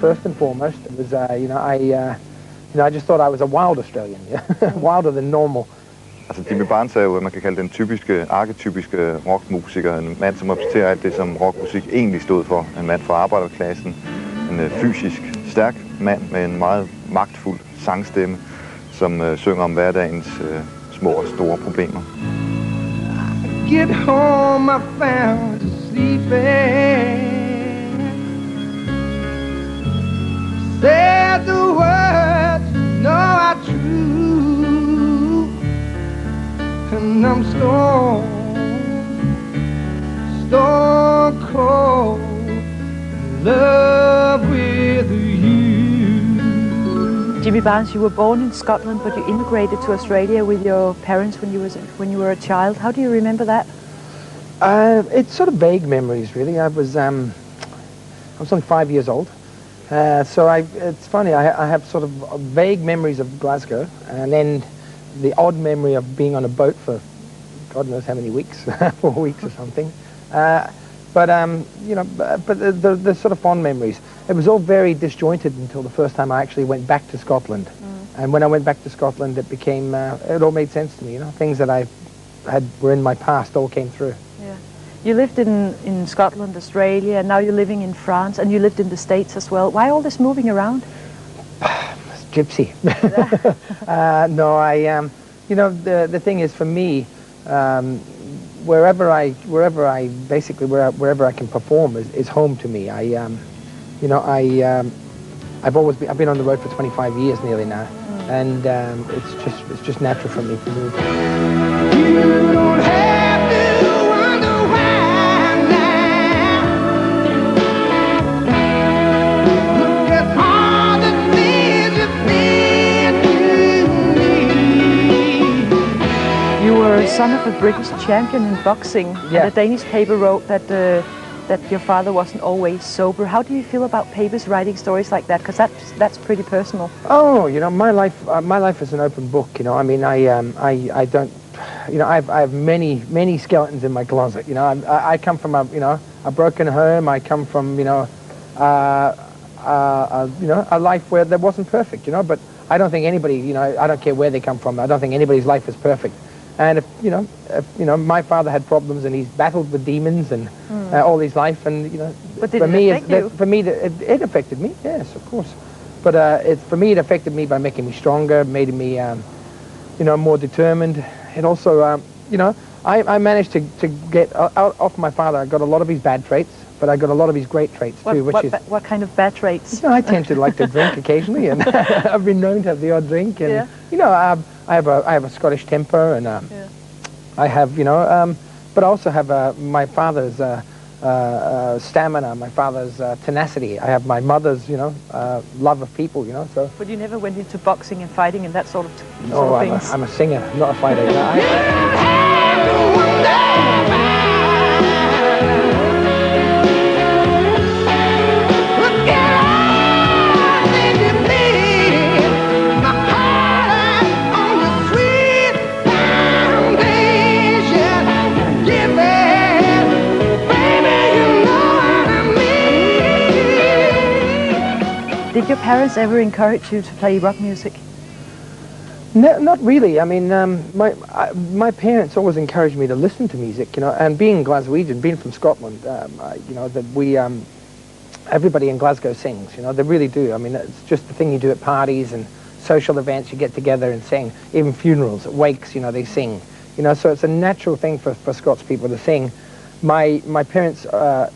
first and foremost. It was, I just thought I was a wild Australian, wilder than normal. Altså Jimmy Barnes er jo, man kan kalde den typiske, arketypiske rockmusiker. En mand, som repræsenterer alt det, som rockmusik egentlig stod for. En mand fra arbejderklassen. En fysisk stærk mand med en meget magtfuld sangstemme, som synger om hverdagens små og store problemer. Get home, I found her sleeping. Said the words, no, are true. And I'm stone cold in love with you. Jimmy Barnes, you were born in Scotland, but you immigrated to Australia with your parents when you were a child. How do you remember that? It's sort of vague memories, really. I was only 5 years old. It's funny, I have sort of vague memories of Glasgow, and then the odd memory of being on a boat for God knows how many weeks, 4 weeks or something. But the sort of fond memories. It was all very disjointed until the first time I actually went back to Scotland. And when I went back to Scotland, it became, it all made sense to me, things that were in my past all came through. Yeah. You lived in Scotland, Australia, and now you're living in France, and you lived in the States as well. Why all this moving around? It's gypsy. The thing is, for me, wherever I can perform is home to me. I've been on the road for 25 years nearly now, and it's just natural for me to move. You don't have to wonder why now. Look at all the things you've been to me. You were son of a British champion in boxing, Yeah. and a Danish paper wrote that your father wasn't always sober. How do you feel about papers writing stories like that? Because that's pretty personal. Oh, my life is an open book. I don't. I have many skeletons in my closet. I come from a broken home. I come from a life where that wasn't perfect. But I don't think anybody. I don't care where they come from. I don't think anybody's life is perfect. And if my father had problems and he's battled with demons and all his life, and But did it affect you? It affected me. Yes, of course. But for me, it affected me by making me stronger, made me more determined. It also I managed to get out off my father. I got a lot of his bad traits, but I got a lot of his great traits too. What kind of bad traits? I tend to like to drink occasionally, and I've been known to have the odd drink. And I have a Scottish temper, and I have but I also have my father's stamina, my father's tenacity. I have my mother's love of people. So. But you never went into boxing and fighting and that sort of No, things. I'm a singer, not a fighter. Did your parents ever encourage you to play rock music? No, not really. I mean, my parents always encouraged me to listen to music, and being Glaswegian, being from Scotland, everybody in Glasgow sings, they really do. I mean, it's just the thing you do at parties and social events, you get together and sing. Even funerals, wakes, they sing. So it's a natural thing for Scots people to sing. My parents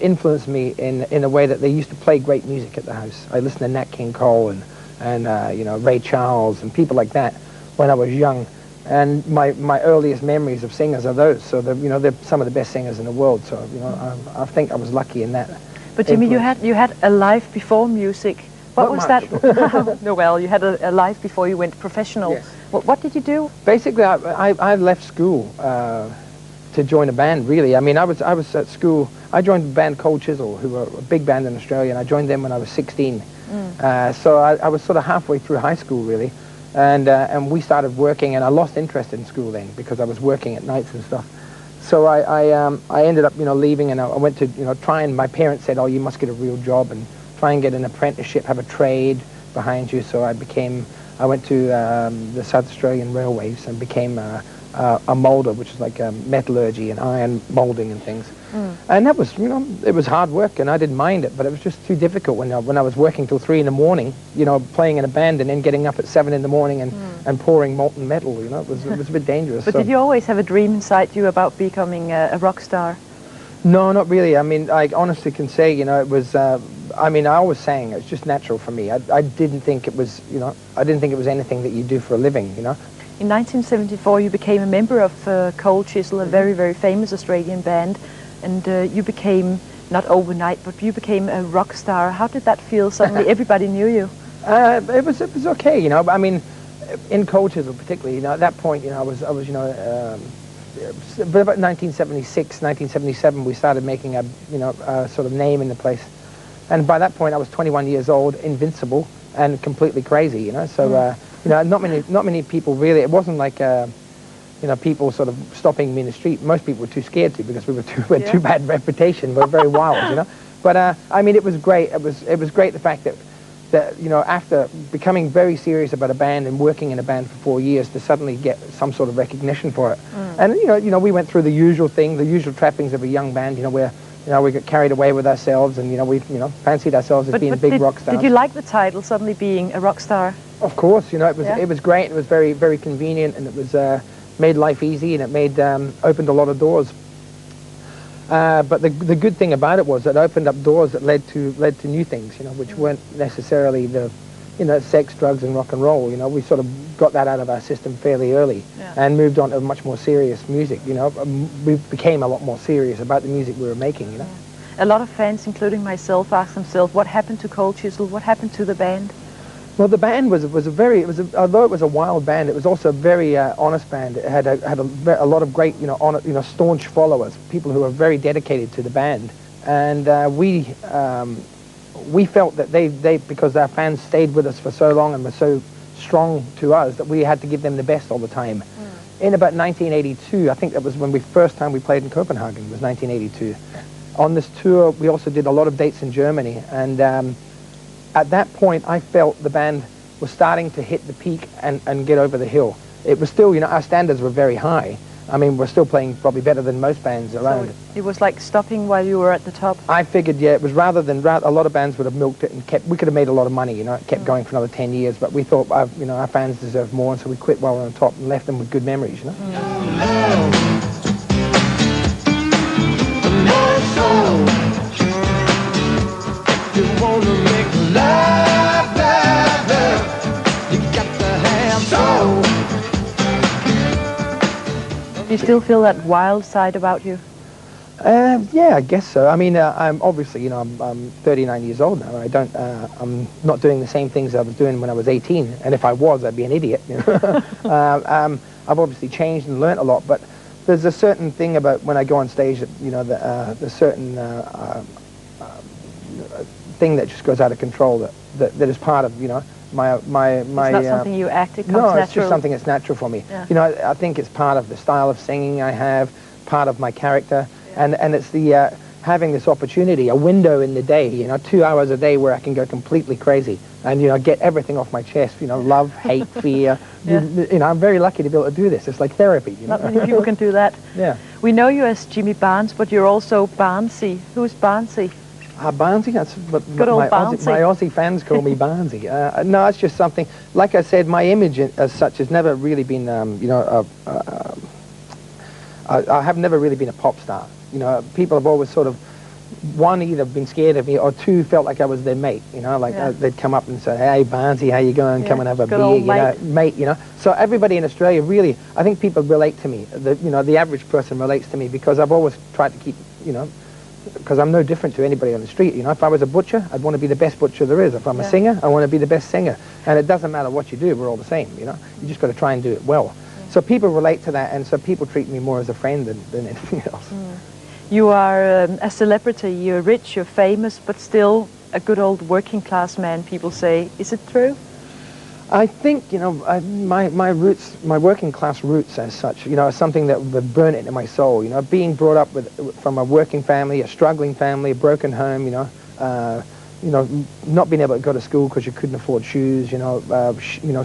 influenced me in a way that they used to play great music at the house. I listened to Nat King Cole and Ray Charles and people like that when I was young. And my earliest memories of singers are those. So they're some of the best singers in the world. So I think I was lucky in that. But Jimmy, you had a life before music. What was that? No, well, you had a life before you went professional. Yes. What did you do? Basically, I left school to join a band, really. I mean, I was at school. I joined a band Cold Chisel, who were a big band in Australia, and I joined them when I was 16. So I was sort of halfway through high school, really. And we started working, and I lost interest in school then because I was working at nights and stuff. So I ended up, leaving, and I went to, try, and my parents said, oh, you must get a real job and try and get an apprenticeship, have a trade behind you. So I went to the South Australian Railways and became a moulder, which is like metallurgy and iron moulding and things. And that was, it was hard work, and I didn't mind it, but it was just too difficult when I was working till 3 in the morning, playing in a band and then getting up at 7 in the morning and pouring molten metal, it was a bit dangerous. But did you always have a dream inside you about becoming a rock star? No, not really. I mean, I honestly can say, it was, I always sang. It's just natural for me. I didn't think it was, I didn't think it was anything that you do for a living, In 1974, you became a member of Cold Chisel, a very, very famous Australian band, and you became, not overnight, but you became a rock star. How did that feel? Suddenly everybody knew you. It was okay, in Cold Chisel particularly, at that point, I was but about 1976, 1977, we started making a sort of name in the place. And by that point, I was 21 years old, invincible, and completely crazy, So, not many people really, it wasn't like, people sort of stopping me in the street. Most people were too scared to, because we had too bad reputation. We were very wild, But, it was great. It was great, the fact that, after becoming very serious about a band and working in a band for 4 years, to suddenly get some sort of recognition for it. And, we went through the usual thing, the usual trappings of a young band, where, we got carried away with ourselves, and, we, fancied ourselves as being big rock stars. Did you like the title, suddenly being a rock star? Of course, it was great. It was very, very convenient, and it was made life easy, and it made opened a lot of doors. But the good thing about it was it opened up doors that led to new things, which weren't necessarily the, sex, drugs, and rock and roll. We sort of got that out of our system fairly early, and moved on to much more serious music. We became a lot more serious about the music we were making. A lot of fans, including myself, ask themselves, what happened to Cold Chisel? What happened to the band? Well, the band although it was a wild band, it was also a very honest band. It had a lot of great, staunch followers, people who were very dedicated to the band, and we felt that they because our fans stayed with us for so long and were so strong to us, that we had to give them the best all the time. In about 1982, I think that was when first time we played in Copenhagen, was 1982. On this tour, we also did a lot of dates in Germany, and at that point, I felt the band was starting to hit the peak and get over the hill. It was still, our standards were very high. We're still playing probably better than most bands around. So it was like stopping while you were at the top? I figured, it was rather a lot of bands would have milked it and we could have made a lot of money, it kept going for another 10 years, but we thought, our fans deserve more, and so we quit while we were on top and left them with good memories, You wanna make love, you got to have soul. Do you still feel that wild side about you? Yeah, I guess so. I'm obviously, I'm 39 years old now. I'm not doing the same things I was doing when I was 18, and if I was, I'd be an idiot. I've obviously changed and learnt a lot, but there's a certain thing about when I go on stage that, the certain thing that just goes out of control that is part of, my It's not something you act, it comes natural. No, it's just something that's natural for me. Yeah. I think it's part of the style of singing I have, part of my character, and it's the having this opportunity, a window in the day, 2 hours a day where I can go completely crazy and, get everything off my chest, love, hate, fear. I'm very lucky to be able to do this. It's like therapy. Not many people can do that. Yeah. We know you as Jimmy Barnes, but you're also Barnsey. Who's Barnsey? Barnsey, that's what Good old my Aussie fans call me Barnsey. No, it's just something, like I said, my image as such has never really been, I have never really been a pop star. People have always sort of, one, either been scared of me, or two, felt like I was their mate, they'd come up and say, hey, Barnsey, how you going? Come and have a beer, mate, So everybody in Australia really, I think people relate to me. The average person relates to me because I've always tried to keep, because I'm no different to anybody on the street. If I was a butcher, I'd want to be the best butcher there is. If I'm a singer, I want to be the best singer. And it doesn't matter what you do, we're all the same, You just got to try and do it well. So people relate to that, and so people treat me more as a friend than anything else. You are a celebrity, you're rich, you're famous, but still a good old working class man, people say. Is it true? I think, my roots, my working class roots as such, are something that would burn into my soul, being brought up from a working family, a struggling family, a broken home, not being able to go to school because you couldn't afford shoes,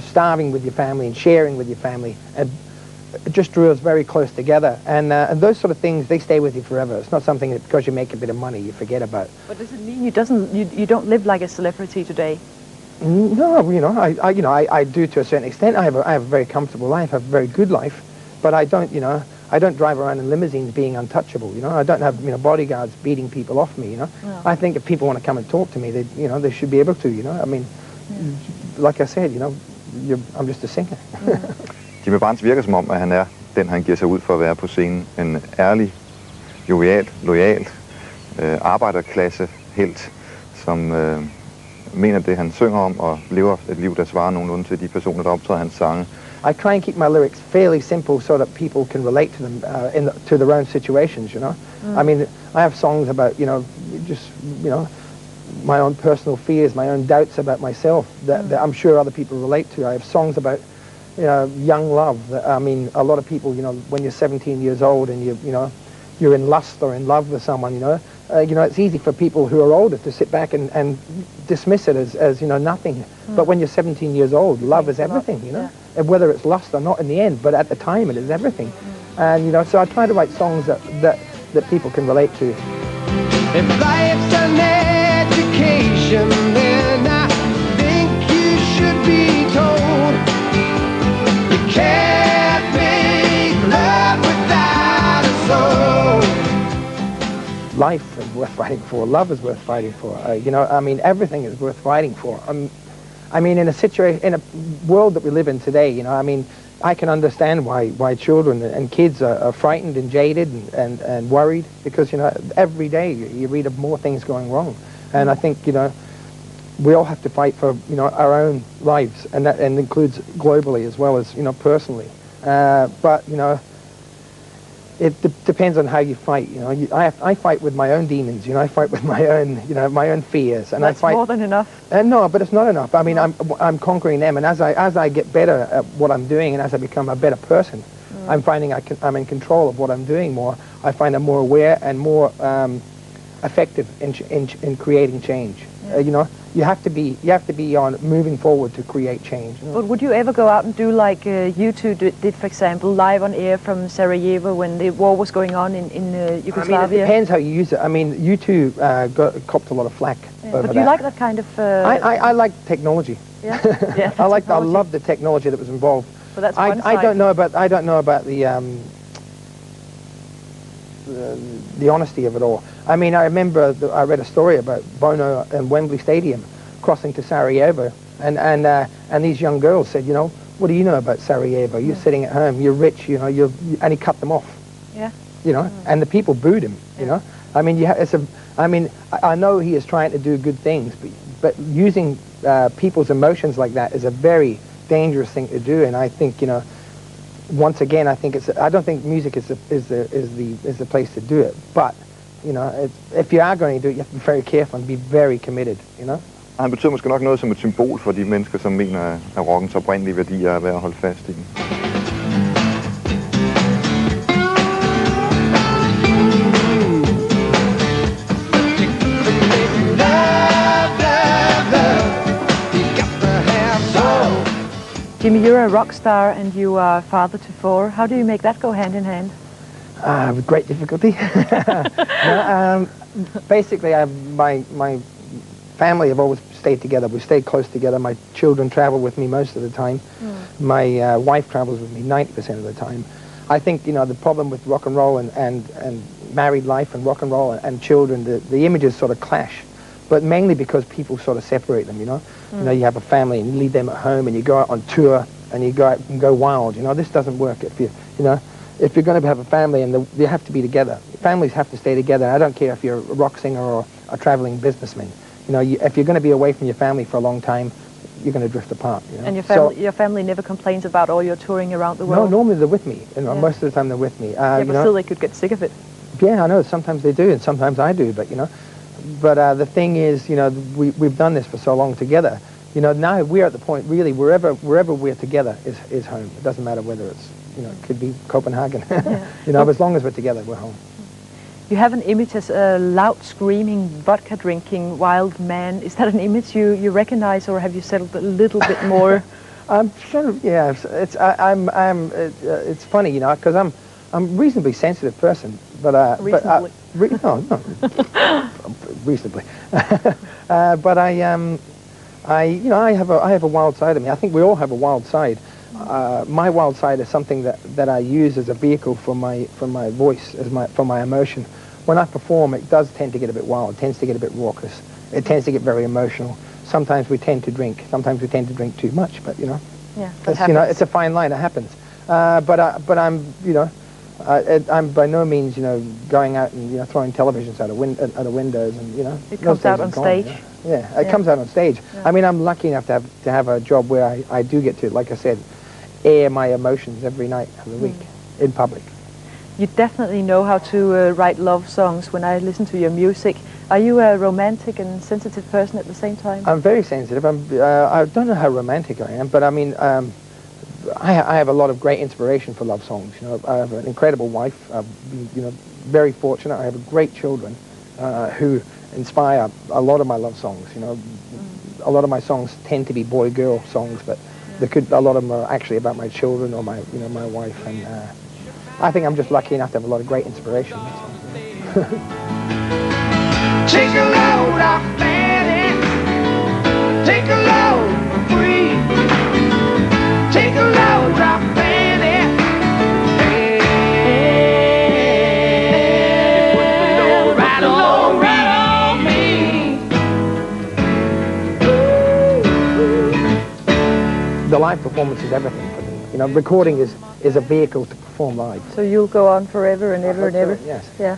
starving with your family and sharing with your family, and it just drew us very close together. And those sort of things, they stay with you forever. It's not something that because you make a bit of money you forget about. But does it mean you don't live like a celebrity today? No, I do to a certain extent. I have a very comfortable life, I have a very good life, but I don't drive around in limousines being untouchable. I don't have bodyguards beating people off me. No. I think if people want to come and talk to me, they should be able to. I mean, like I said, I'm just a singer. Jimmy Brands virker som om, at han er den, han giver sig ud for at være på scenen. En ærlig, jovial, loyal, arbejderklasse helt, som mener det, han synger om, og lever et liv, der svarer nogenlunde til de personer, der optræder hans sange. I try and keep my lyrics fairly simple so that people can relate to them to their own situations, I mean, I have songs about, my own personal fears, my own doubts about myself that I'm sure other people relate to. I have songs about, young love. I mean, a lot of people, when you're 17 years old and you're in lust or in love with someone, it's easy for people who are older to sit back and dismiss it as nothing. But when you're 17 years old, love is everything, and whether it's lust or not in the end, but at the time it is everything. And so I try to write songs that people can relate to. If life's an education, then I think you should be told you can't make love without a soul. Life is worth fighting for. Love is worth fighting for. I mean, everything is worth fighting for. I mean, in a world that we live in today, I mean, I can understand why children and kids are frightened and jaded and worried because, every day you read of more things going wrong. And I think, we all have to fight for, our own lives, and that includes globally as well as, personally. But, it depends on how you fight. I fight with my own demons. I fight with my own fears, and That's I fight more than enough. No, but it's not enough. I mean, I'm conquering them, and as I get better at what I'm doing, and as I become a better person, I'm finding I'm in control of what I'm doing more. I find I'm more aware and more effective in creating change. You have to be on moving forward to create change. But would you ever go out and do like you two did, for example, live on air from Sarajevo when the war was going on in Yugoslavia? I mean, it depends how you use it. I mean, you two copped a lot of flack over But do you like that kind of... I like technology. Yeah, yeah. I love the technology that was involved. But that's one I side. don't know about the honesty of it all. I mean, I remember I read a story about Bono and Wembley Stadium crossing to Sarajevo, and these young girls said, what do you know about Sarajevo? You're sitting at home, you're rich, and he cut them off. Yeah. And the people booed him. I mean, I know he is trying to do good things, but using people's emotions like that is a very dangerous thing to do, and I think once again, I don't think music is the place to do it. But if you are going to do it, you have to be very careful and be very committed. Han betyder måske nok noget som et symbol for de mennesker, som mener, at rockens oprindelige værdier er værd at holde fast i. Jimmy, you're a rock star and you are a father to 4. How do you make that go hand in hand? With great difficulty. Basically, my family have always stayed together. We stayed close together. My children travel with me most of the time. My wife travels with me 90% of the time. I think, the problem with rock and roll and married life and rock and roll and children, the images sort of clash. But mainly because people sort of separate them, you have a family and you leave them at home and you go out on tour and you go out and go wild. This doesn't work if if you're going to have a family and you have to be together. Families have to stay together. I don't care if you're a rock singer or a traveling businessman. If you're going to be away from your family for a long time, you're going to drift apart. And your family never complains about all your touring around the world? No, normally they're with me. Most of the time they're with me. But still they could get sick of it. Yeah, I know. Sometimes they do, and sometimes I do. But But the thing is, we've done this for so long together. Now we're at the point, really, wherever we're together is home. It doesn't matter whether it's, it could be Copenhagen. Yeah. As long as we're together, we're home. You have an image as a loud, screaming, vodka-drinking wild man. Is that an image you recognize, or have you settled a little bit more? I'm sort of, yeah. It's funny, you know, because I'm a reasonably sensitive person, but Reasonably. no, reasonably. But you know, I have a wild side of me. I think we all have a wild side. My wild side is something that I use as a vehicle for my voice, for my emotion. When I perform, it does tend to get a bit wild. It tends to get a bit raucous. It tends to get very emotional. Sometimes we tend to drink. Sometimes we tend to drink too much. But you know, Yeah, you know, it's a fine line. It happens. But I'm, you know, I'm by no means, you know, going out and, you know, throwing televisions out of windows and, you know. It comes out on stage. You know? Yeah, it comes out on stage. Yeah. I mean, I'm lucky enough to have a job where I do get to, like I said, air my emotions every night of the week in public. You definitely know how to write love songs. When I listen to your music, are you a romantic and sensitive person at the same time? I'm very sensitive. I don't know how romantic I am, but I mean, I have a lot of great inspiration for love songs. You know, I have an incredible wife. You know, very fortunate. I have great children who inspire a lot of my love songs. You know, a lot of my songs tend to be boy-girl songs, but a lot of them are actually about my children or my wife. And I think I'm just lucky enough to have a lot of great inspiration. Take a load off Fanny. Take a load for free. Take a load off Fanny. And put the load right on me. The live performance is everything for me. You know, recording is a vehicle to perform live. So you'll go on forever and ever and ever? Yes. Yeah.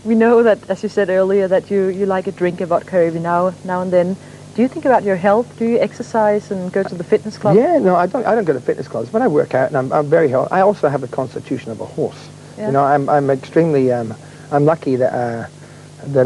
We know that, as you said earlier, that you like a drink of vodka every now and then. Do you think about your health? Do you exercise and go to the fitness club? Yeah, no, I don't go to fitness clubs, but I work out and I'm very healthy. I also have the constitution of a horse. Yeah. You know, I'm extremely I'm lucky that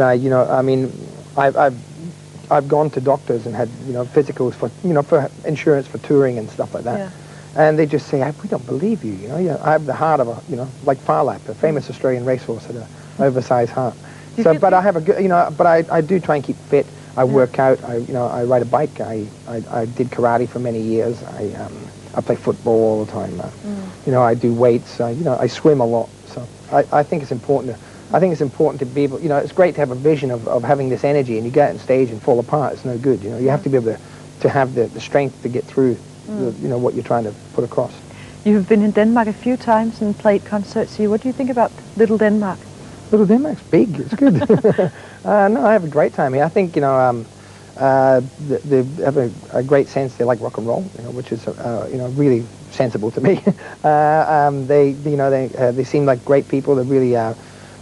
I, you know, I mean, I've gone to doctors and had, you know, physicals for, you know, for insurance for touring and stuff like that. Yeah. And they just say, we don't believe you. You know, I have the heart of a, you know, like Phar Lap, a famous Australian racehorse, had an oversized heart. So, but I have a good, you know, but I do try and keep fit. I work out. You know, I ride a bike. I did karate for many years. I play football all the time. You know, I do weights. You know, I swim a lot. So I think it's important to. I think it's important to be able. You know, it's great to have a vision of having this energy, and you get out on stage and fall apart. It's no good. You know, you have to be able to have the strength to get through. You know what you're trying to put across. You've been in Denmark a few times and played concerts here. What do you think about Little Denmark? Little Denmark's big. It's good. No, I have a great time here. I think, you know, they have a great sense. They like rock and roll, you know, which is you know, really sensible to me. They seem like great people. They're really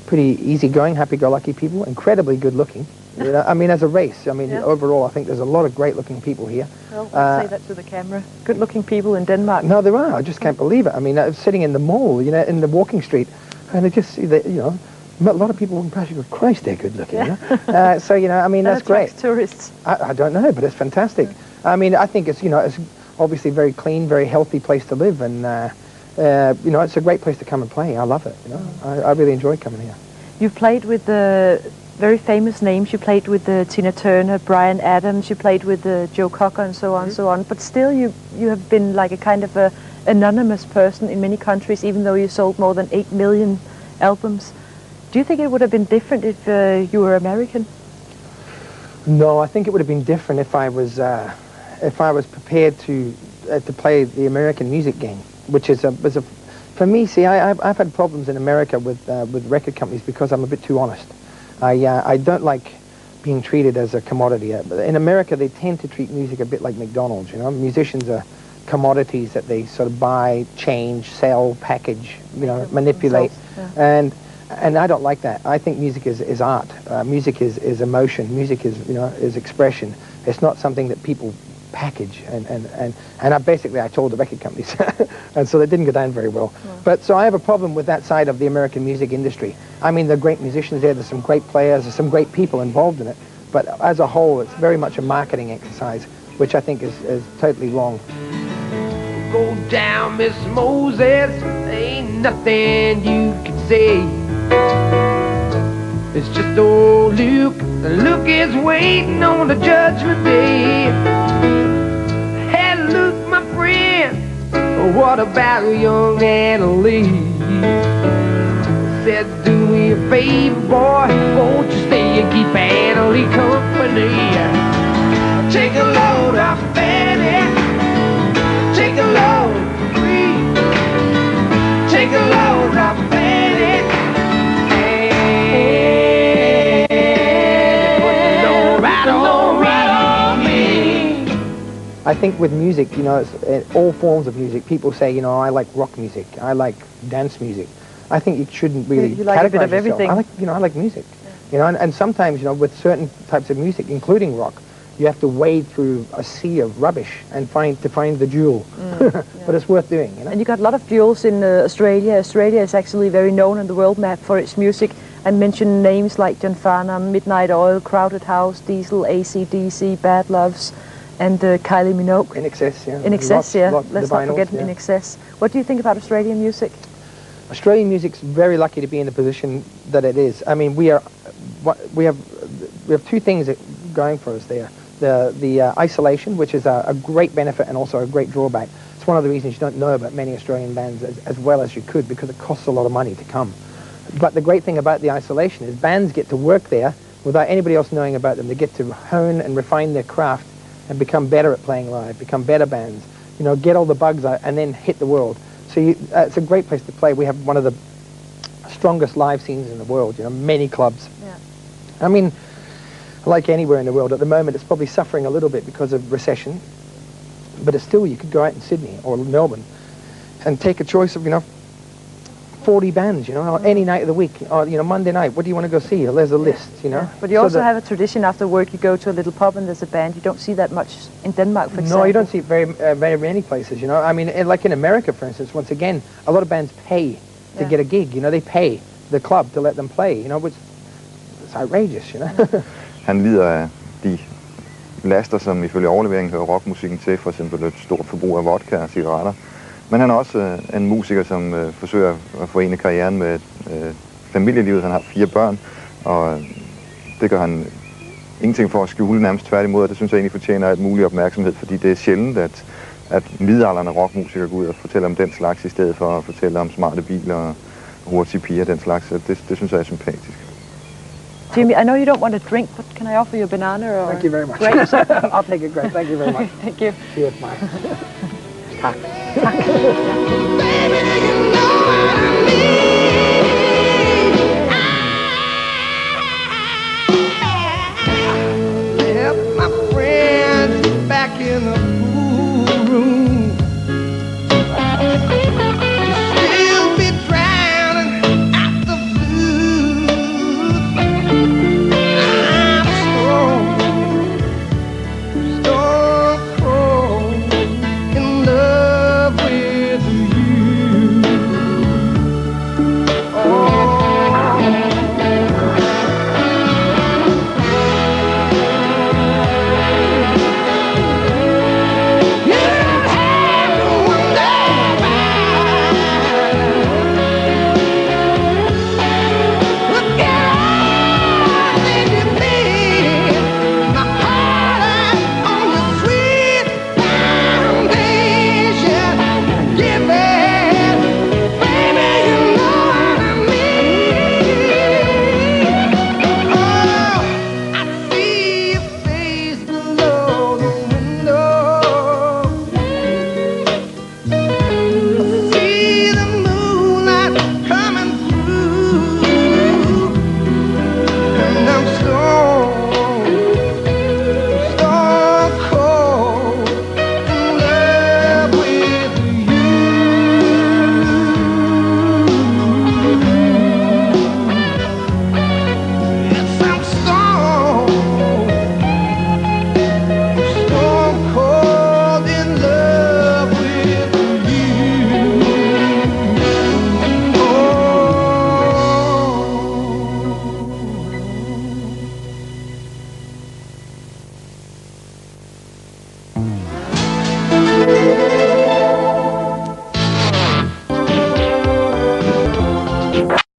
pretty easygoing, happy-go-lucky people. Incredibly good-looking. You know, I mean, as a race, I mean, overall, I think there's a lot of great-looking people here. Well, say that to the camera. Good-looking people in Denmark. No, there are. I just can't believe it. I mean, I was sitting in the mall, you know, in the walking street, and I just see that, you know, a lot of people walking past, you go, Christ, they're good-looking. Yeah. You know? So, you know, I mean, that's great. Tourists. I don't know, but it's fantastic. I mean, I think it's, you know, it's obviously a very clean, very healthy place to live, and you know, it's a great place to come and play. I love it. You know, I really enjoy coming here. You've played with the very famous names. You played with Tina Turner, Bryan Adams. You played with Joe Cocker, and so on, and so on. But still, you have been like a kind of a anonymous person in many countries, even though you sold more than 8 million albums. Do you think it would have been different if you were American? No, I think it would have been different if I was prepared to play the American music game, which is for me. See, I've had problems in America with record companies because I'm a bit too honest. I don't like being treated as a commodity. In America, they tend to treat music a bit like McDonald's. You know, musicians are commodities that they sort of buy, change, sell, package, you know, manipulate, and I don't like that. I think music is art. Music is emotion. Music is expression. It's not something that people package, and I told the record companies, and so that didn't go down very well. But so I have a problem with that side of the American music industry. I mean, there are great musicians there, there's some great players, there's some great people involved in it, but as a whole, it's very much a marketing exercise, which I think is totally wrong. Go down, Miss Moses, ain't nothing you can say. It's just old Luke. Luke is waiting on the judgment day. Hey, Luke, my friend, what about young Anna Lee? Said, do me a favor, boy, won't you stay and keep Anna Lee company? Take a load off Fanny. Take a load free. Take a load off Fanny. And put the load right on me. I think with music, you know, it's, all forms of music, people say, you know, I like rock music, I like dance music. I think you shouldn't really You like a bit categorize of yourself. everything. I like music. You know, and sometimes, you know, with certain types of music, including rock, you have to wade through a sea of rubbish and find the jewel. But it's worth doing, you know. And you got a lot of jewels in Australia. Australia is actually very known on the world map for its music. I mentioned names like John Farnham, Midnight Oil, Crowded House, Diesel, AC/DC, Bad Loves, and Kylie Minogue. In Excess, yeah. In Excess, yeah. Let's the not vinyls, forget yeah. In Excess. What do you think about Australian music? Australian music's very lucky to be in the position that it is. I mean, we have two things going for us there. The isolation, which is a great benefit and also a great drawback. It's one of the reasons you don't know about many Australian bands as well as you could, because it costs a lot of money to come. But the great thing about the isolation is bands get to work there without anybody else knowing about them. They get to hone and refine their craft and become better at playing live, become better bands, you know, get all the bugs out and then hit the world. So it's a great place to play. We have one of the strongest live scenes in the world, you know, many clubs. Yeah. I mean, like anywhere in the world, at the moment it's probably suffering a little bit because of recession, but it's still, you could go out in Sydney or Melbourne and take a choice of, you know, 40 bands, you know, any night of the week, or, you know, Monday night, what do you want to go see? There's a list, you know. Yeah. But you So also have a tradition after work, you go to a little pub and there's a band. You don't see that much in Denmark, for example. No, you don't see it very many places, you know. I mean, like in America, for instance, once again, a lot of bands pay to get a gig, you know. They pay the club to let them play, you know, which it's outrageous, you know. Han lider af de laster, som ifølge overleveringen hører rockmusikken til, for eksempel et stort forbrug af vodka og cigaretter. Men han er også en musiker, som forsøger at forene karrieren med familielivet. Han har 4 børn, og det gør han ingenting for at skjule, nærmest tværtimod, og det synes jeg egentlig fortjener alt mulig opmærksomhed, fordi det er sjældent, at midaldrende rockmusikere går ud og fortæller om den slags, i stedet for at fortælle om smarte biler og hurtige piger, den slags. Det synes jeg er sympatisk. Jimmy, I know you don't want a drink, but can I offer you a banana or Thank you very much. grapes? I'll take a grape. Thank you very much. Thank you. Cheers, mate. Tak. Baby, you know what I mean. I left my friends back in the